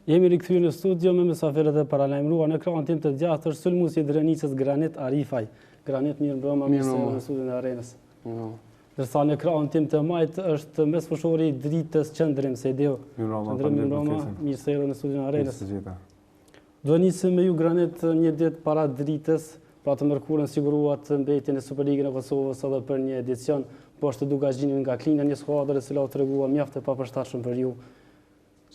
Jemi rikthyer në studio me mysafirët e paralajmëruar. Në ekranin tim të djathtë është sulmuesi i Drenicës Granit Arifaj. Granit, mirë mbrëma, mirë se në studion e Arenës. Ndërsa në ekranin tim të majt është mesfushori i Dritës Qëndrim Sedeu. Qëndrim, mirë mbrëma, mirë se në studion e Arenës. Do nisim me ju Granit një ditë para Dritës, pra të mërkurën siguruat mbetjen e Superligën e Kosovës edhe për një edicion, po është Dugaxhini nga Klina, një skuadër e cila u tregua mjaft e papërshtatshëm për ju.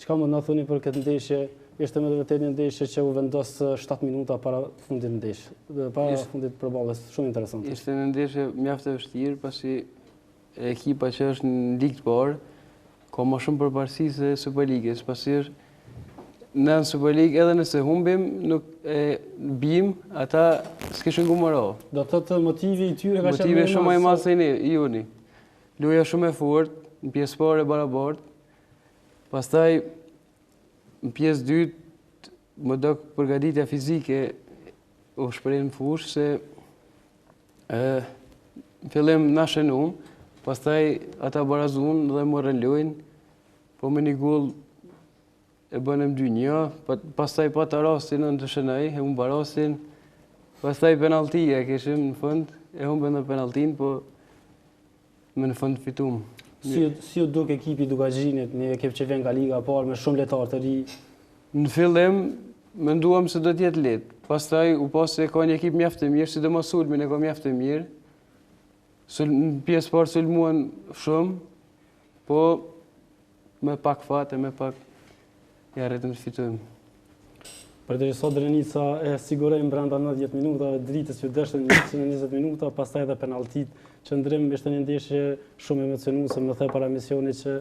Çka mund na thoni për këtë ndeshje? Ishte me të vërtetë një ndeshje që u vendos 7 minuta para fundit ndeshjes, para fundit përballjes, shumë interesante. Ishte një ndeshje mjaft e vështirë, pasi ekipa që është në ligë të parë ka më shumë përparësi se Superligës, pasi në Superligë edhe nëse humbim nuk bim, ata s'kishin ku më ra. Do të thotë motivi i tyre ka qenë motivi shumë më i madh se juni. Luaja shumë e fortë, në pjesë parë barabartë. Pastaj, në pjesë dytë, më do përgatitja fizike u shpreh në fushë se në fillim na shënuam, pastaj ata barazuan dhe morën lojën, po me një gol e bënëm 2-1, pastaj pata rastin në të shënoj, e humba rastin, pastaj penaltia kishim në fund, e humbën edhe penaltin, po me në fund fitum. Si u duk ekipi Dugaxhinit, një ekip që vjen nga liga e parë me shumë lojtarë të ri? Në fillim menduam se do të jetë lehtë. Pastaj u pa se ka një ekip mjaft të mirë, sidomos sulmin e ka mjaft të mirë. Në pjesë parë sulmuan shumë, po me pak fat e me pak ja arritëm të fitojmë. Përderisa Drenica e siguroi brenda 90 minutave, Dritës ju dështën në 20 minuta, pastaj edhe penaltit. Qëndrim ishte një ndeshje shumë emocionuese, më the para misionit që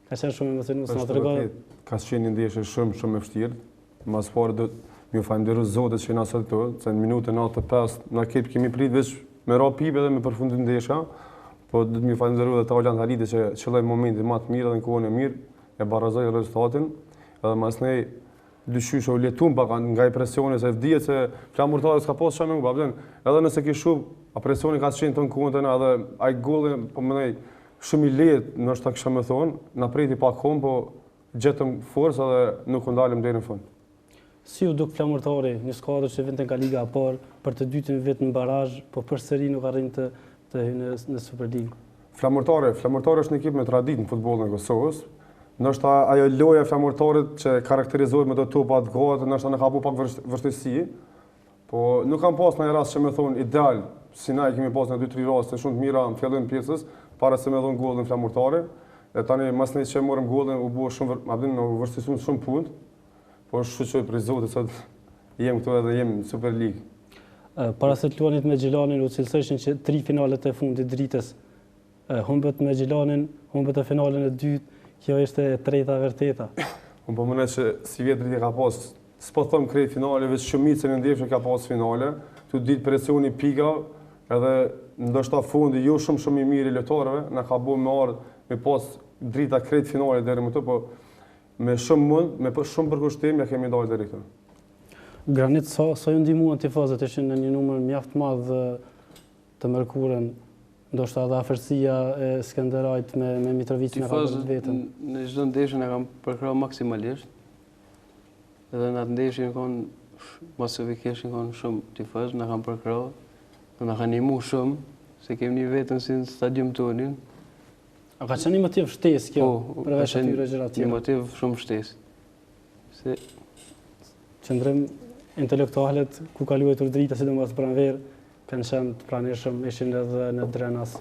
ka qenë shumë emocionuese. Na tregoi ka qenë një ndeshje shumë e vështirë. Mas parë do m'ju falenderoj Zotit që na soltoi, se në minutën 95 na kemi prit veç me ra pipe dhe me përfundim ndeshja, po do të m'ju falenderoj edhe Taulan Halidi që qelloi momentin më të mirë dhe në kohën e mirë, e barazoi rezultatin. Edhe masnej dyqysh u letum pak nga i presioni, se vdihet se flamurtari s'ka pas çfarë më bëjnë. Edhe nëse ke shumë, a presioni ka qenë ton kuntën, edhe ai golli po mendoj shumë i lehtë, ndoshta kisha më thonë, na priti pak kohë, po gjetëm forcë edhe nuk u ndalëm deri në fund. Si u duk flamurtari, një skuadër që vinte nga liga e parë për të dytën vit në barazh, po përsëri nuk arrin të hyjë në Superligë? Flamurtari është një ekip me traditë në futbollin e Kosovës. Ndoshta ajo loja e flamurtarit që karakterizohet me të topat gati, ndoshta na ka bu pak vështirësi, po nuk kam pas ndonjë rast që më thon ideal, si na kemi pas në 2-3 raste shumë të mira në fillim pjesës, para se më dhon gollin flamurtari. E tani mas ne që morëm gollin u bë shumë vështirësuar shumë punë, po shqetësoj për Zotin se jem këtu edhe jem në Superligë. Para se të luanit me Gjilanin, u cilësojshin që 3 finalet e fundit Dritës. Humbet me Gjilanin, humbet e finalen e dytë. Kjo ishte e treta vërteta. Unë po mendoj se si vjet Drita ka pas, s'po them krejt finale, veç shumicën e ndeshjeve ka pas finale, tu ditë presioni pika, edhe ndoshta fundi jo shumë i mirë i lojtarëve, na ka bërë me ardh me pas Drita krejt finale deri më këtu, po me shumë mund, me shumë përkushtim ja kemi dalë deri këtu. Granit sa ju ndihmuan tifozët, ishin në një numër mjaft madh të mërkurën. Ndoshta edhe afërsia e Skënderajt me Mitrovicin e ka bërë vetën. Në çdo ndeshje na kanë përkrahur maksimalisht. Edhe në atë ndeshje mos e kishin shumë tifoz, na kanë përkrahur. Na kanë ndihmuar shumë, se kemi një vetën si në stadium tonin. A ka qenë një motiv shtesë kjo, përveç atyre gjëra të tjera? Një motiv shumë shtesë. Se qëndrim intelektualet ku ka luajtur Drita, sidomos pranverë, kanë qenë të pranishëm, ishin edhe në Drenas.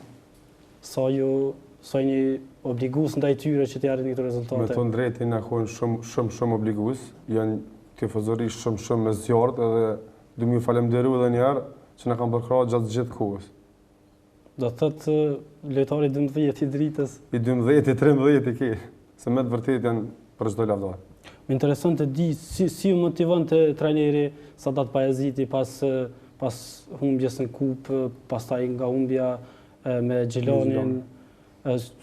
Sa një obligues ndaj tyre që t'i arrin këto rezultate? Me thonë drejtin na kanë shumë obligues, janë tifozorisht shumë me zjarrt, edhe du m'ju falenderoj edhe një herë që na kanë përkrahur gjatë gjithë kohës. Do thotë lojtari 12 i Dritës. I 12, i 13 i ke, se me të vërtetë janë për çdo lavdar. Më intereson të di si u motivon të trajneri Sadat Pajaziti pas humbjes në kupë, pastaj nga humbja me Gjilanin,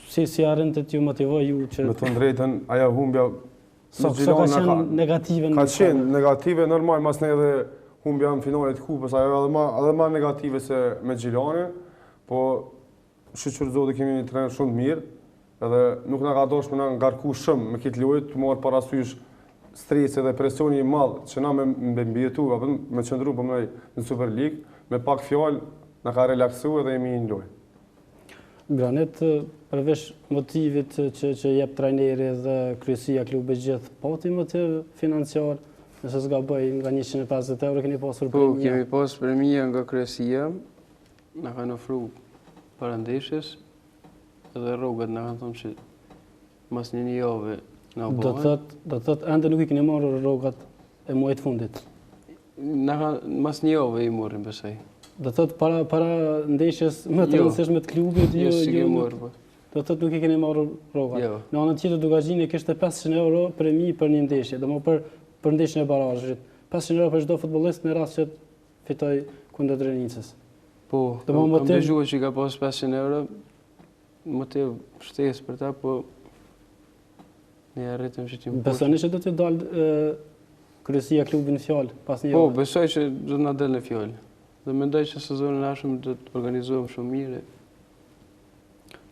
si arrin të t'ju motivoj ju që... Me të drejtën, aja humbja... Sa ka qenë negative? Ka qenë negative, normal, mas ne edhe humbja në finalet kupës, ajo edhe ma negative se me Gjilanin, po shqyqër Zotë kemi një trener shumë të mirë, edhe nuk nga ka dosh me nga ngarku shumë me këtë lojt, të marrë parasysh stresi dhe presioni i madh që na me mbijetu, apo me qëndru po më në Super League, me pak fjalë na ka relaksuar dhe jemi në lojë. Granit, përveç motivit që jep trajneri dhe kryesia klubit gjithë, pati motiv financiar, nëse s'ga bëj nga 150 euro keni pasur Po, premia? kemi pas premia nga kryesia, na kanë ofru parandeshjes edhe rrogat na kanë thonë që mas një jave na bëhen. Do thot ende nuk i keni marrë rrogat e muajit fundit. Na kanë mas një jave i morrim besoj. Do thot para ndeshjes më të rëndësishme të klubit, Jo, si kemi marrë po. Do thot nuk i keni marrë rrogat. Jo. Në anën tjetër Dugaxhini kishte 500 euro premi për një ndeshje, domethënë për ndeshjen e barazhit. 500 euro për çdo futbollist në rast që fitoj kundër Drenicës. Po, kam dëgjuar që ka pas 500 euro, motiv shtesë për ta, po ne arritëm që t'im Besoni që do të dalë kryesia klubin në fjalë pas një Po, javë? besoj që do na dalë në fjalë. Dhe mendoj që sezonin e ardhshëm do të organizohem shumë mirë.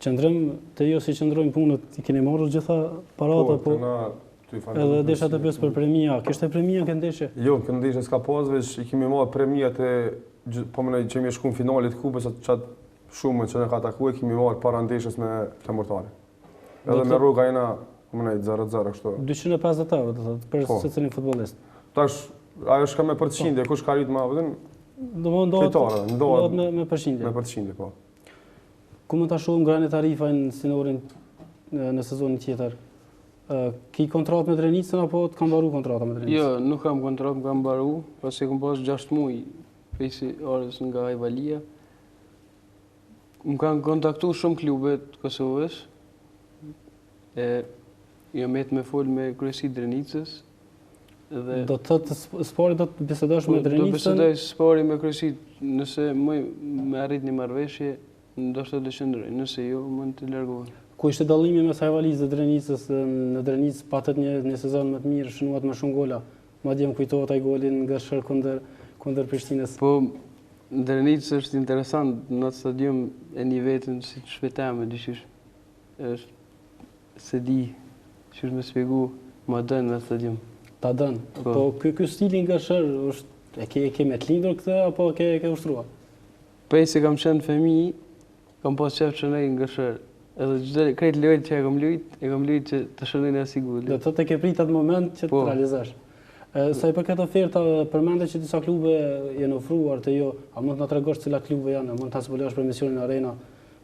Qëndrim të jo si qëndrojnë punët, i keni marrë gjitha parata, po edhe desha të pjesë për premia. Kishte premia në ndeshje? Jo, në ndeshje s'ka pas, veç i kemi marrë premiat e, po më që kemi shku në finalit kupës, qatë shumë që ne ka taku e kemi marrë para ndeshjes me Flamurtare. Edhe me rruga jena, po më 0-0 kështu. 250 euro, do thotë, për secilin futbollist. Tash, ajo shka me përqindje, kush ka rritë ma vëdhen? Ndohet me përqindje. Me përqindje, po. Ku mund ta shohim Granit Arifajn sinorin në sezonin tjetër? Ki kontratë me Drenicën apo të kam mbaru kontrata me Drenicën? Jo, nuk kam kontratë, kam mbaru, pasi kam pas 6 muaj pesi orës nga Ajvalia. Më kanë kontaktu shumë klube të Kosovës. Jo me fol me kryesi Drenicës. Do të thotë Spori do të bisedosh me Drenicën? Do bisedoj Spori me kryesi, nëse me arrit një marrëveshje, ndoshta do qëndroj, nëse jo, mund të largohem. Ku ishte dallimi mes Ajvalisë dhe Drenicës? Në Drenicë patët një sezon më të mirë, shënuat më shumë gola. Madje më kujtohet ai golin nga Shër kundër Prishtinës. Po, Drenicë është interesant në atë stadium e një vetën si të shpetame, dyshysh është se di, që është me spjegu, ma dënë në stadium. Ta dënë. Po, ky stili nga Shër, e ke me të lindur këtë, apo ke ushtruar? Pej se kam qenë fëmi, kam pas qef që nej nga Shër. Edhe gjithë krejt lojt që e kam lujt që të shënojnë e sigurë. Do të ke prit atë moment që të realizash. Sa i përket oferta, përmende që disa klube jenë ofruar të jo, a mund të na tregosh cilat klube janë, a mund të zbulosh për misionin Arena,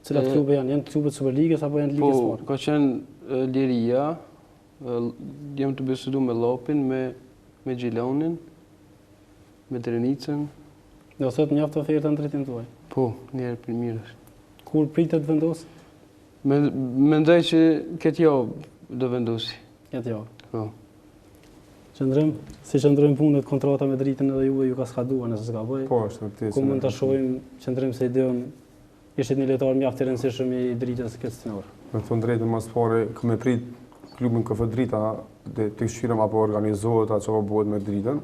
cilat klube janë klubet Superligës apo janë Ligës Parë? Po, ka qenë Liria, jam të bisedu me Lopin, me Gjilonin, me Drenicën. Do thotë mjaft oferta në drejtim tuaj? Po, njerë për mirë është. Kur pritet vendos? Mendoj që këtë javë do vendosi. Këtë javë? Po. Qëndrim, si qëndrojmë punët, kontrata me Dritën edhe juve ju ka skaduar nëse s'ka bëj. Po, është vërtet. Ku mund ta shohim qëndrim se ideon ishte një lojtar mjaft i rëndësishëm i Dritës këtë sinor. Me thonë drejtën mas pare, këmë prit klubin KF Drita të këshirëm apo organizohet atë që po bëhet me Dritën.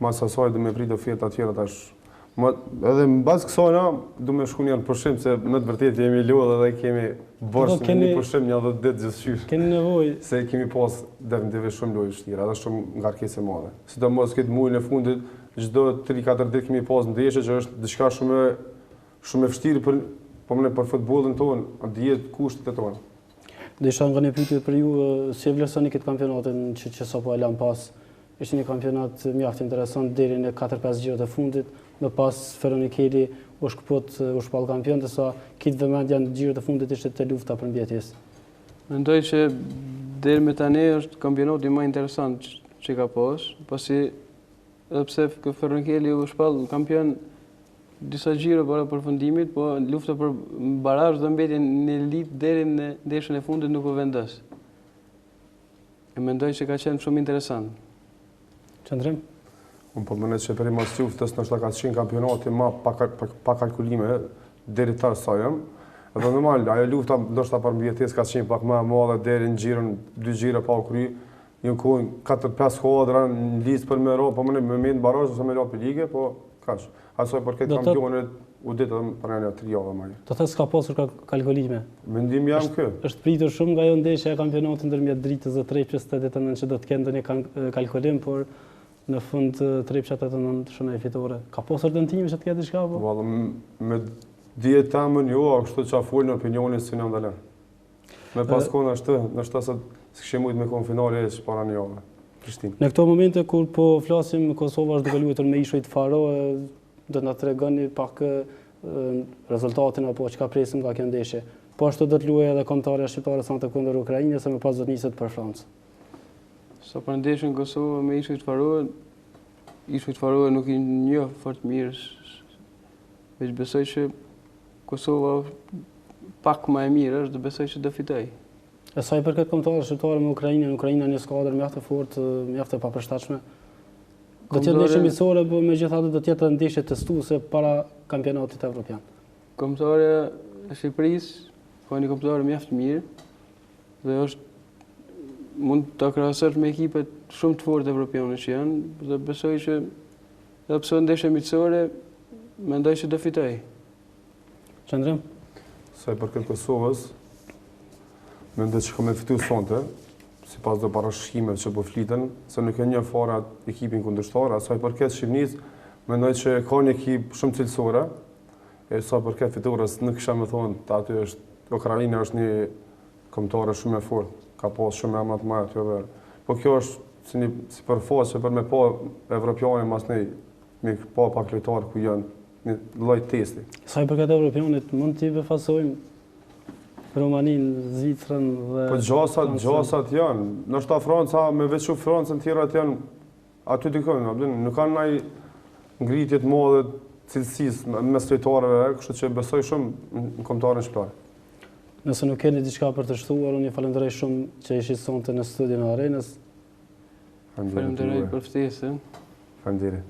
Mas asaj dhe me prit oferta tjera tash. Edhe në bazë kësajna, du me shku njërë përshim, se në të vërtet jemi lodhe dhe kemi bërsh në një përshim një 10 ditë gjithëshysh. Keni nevoj? Se kemi pas definitive shumë lojë shtira, edhe shumë ngarkese madhe. Si të mos këtë mujnë e fundit, gjdo 3-4 ditë kemi pas në ndeshje që është diçka shumë e vështirë për futbolin tonë, a djetë kushtet e tonë. Dhe isha nga një pyetje për ju, si e vlerësoni këtë kampionatin që sapo e lam pas? Ishte një kampionat mjaft interesant deri në 4-5 gjirët e fundit, më pas Feronikeli u shpall kampion, dhe sa kitë vëmendja në gjirët e fundit ishte të lufta për mbijetjes. Mendoj që deri me tani është kampionati më interesant që ka pas, pasi edhe pse Feronikeli u shpall kampion disa gjiro para përfundimit, po lufta për barazh dhe mbetje në elitë deri në ndeshjen e fundit nuk u vendos. Mendoj që ka qenë shumë interesant. Qëndrim? Unë po mënet që peri mas luftës nështë ka qenë kampionati ma pa kalkulime deri ta sajëm. Edhe normal, ajo lufta ndoshta për mbjetjes ka qenë pak ma madhe deri në gjirën, 2 gjire pa u kry. Një kohën 4-5 kuadra në listë për me ro, po mënet me në barazh ose me lo për ligë, po kash. Asoj për këtë kampionit u ditë edhe për një 3 javë më. Do thënë s'ka pasur kalkulime. Mendim jam kë. Është pritur shumë nga ajo ndeshja e kampionatit ndërmjet Dritës dhe Trepçës 89 që do të kenë ndonjë kalkulim, por në fund Trepça 89 shënoi fitore. Ka pasur dëntime që të ketë diçka apo? Valla me dihet tamën jo, kështu çfarë fol në opinionin si në ndalën. Me pas kohë ashtu, ndoshta sa s'kishim mujt me kon finale para një javë. Prishtinë. Në këto momente kur po flasim, Kosova është duke luajtur me ishujt Faroe, do të na tregoni pak rezultatin apo çka presim nga kjo ndeshje. Po ashtu do të luajë edhe kombëtarja shqiptare sonte kundër Ukrainës, më pas do të niset për Francë. Sa për ndeshjen Kosova me ishujt Faroe nuk i njoh fort mirë. Veç besoj që Kosova pak më e mirë është, dhe besoj që do fitoj. E sa i përket kombëtarëve shqiptare me Ukrainën, Ukraina një skuadër mjaft e fortë, mjaft e papërshtatshme. Do të jetë ndeshje miqësore, por megjithatë do të jetë ndeshje testuese para kampionatit evropian. Kombëtarja e Shqipërisë ka një kombëtar mjaft mirë dhe mund ta krahasosh me ekipet shumë të fortë evropiane që janë, dhe besoj që edhe pse ndeshje miqësore, mendoj që do fitoj. Qëndrim? Sa i përket Kosovës, mendoj që me fitu sonte, sipas do parashikimeve që po fliten, se nuk e njeh fare ekipin kundërshtar, sa i përket Shqipërisë, mendoj që ka një ekip shumë cilësore, e sa i përket fitores nuk kisha më thonë, aty është Ukraina është një kombëtare shumë e fortë, ka pas shumë emra të mëdha aty dhe po kjo është si përfaqëse për me pa evropianin mas ne me pa pak lojtar ku janë një lloj testi. Sa i përket evropianit, mund t'i befasojmë Romaninë, Zvicrën dhe... Po gjasat janë. Nështë ta Franca, me veçu Francën tjerat janë aty dikojnë, nuk kanë naj ngritje të madhe cilësisë mes lojtarëve, kështu që besoj shumë në kombëtarën shqiptar. Nëse nuk keni diçka për të shtuar, unë ju falenderoj shumë që ishit sonte në studion e Arenës. Falenderoj për ftesën. Faleminderit.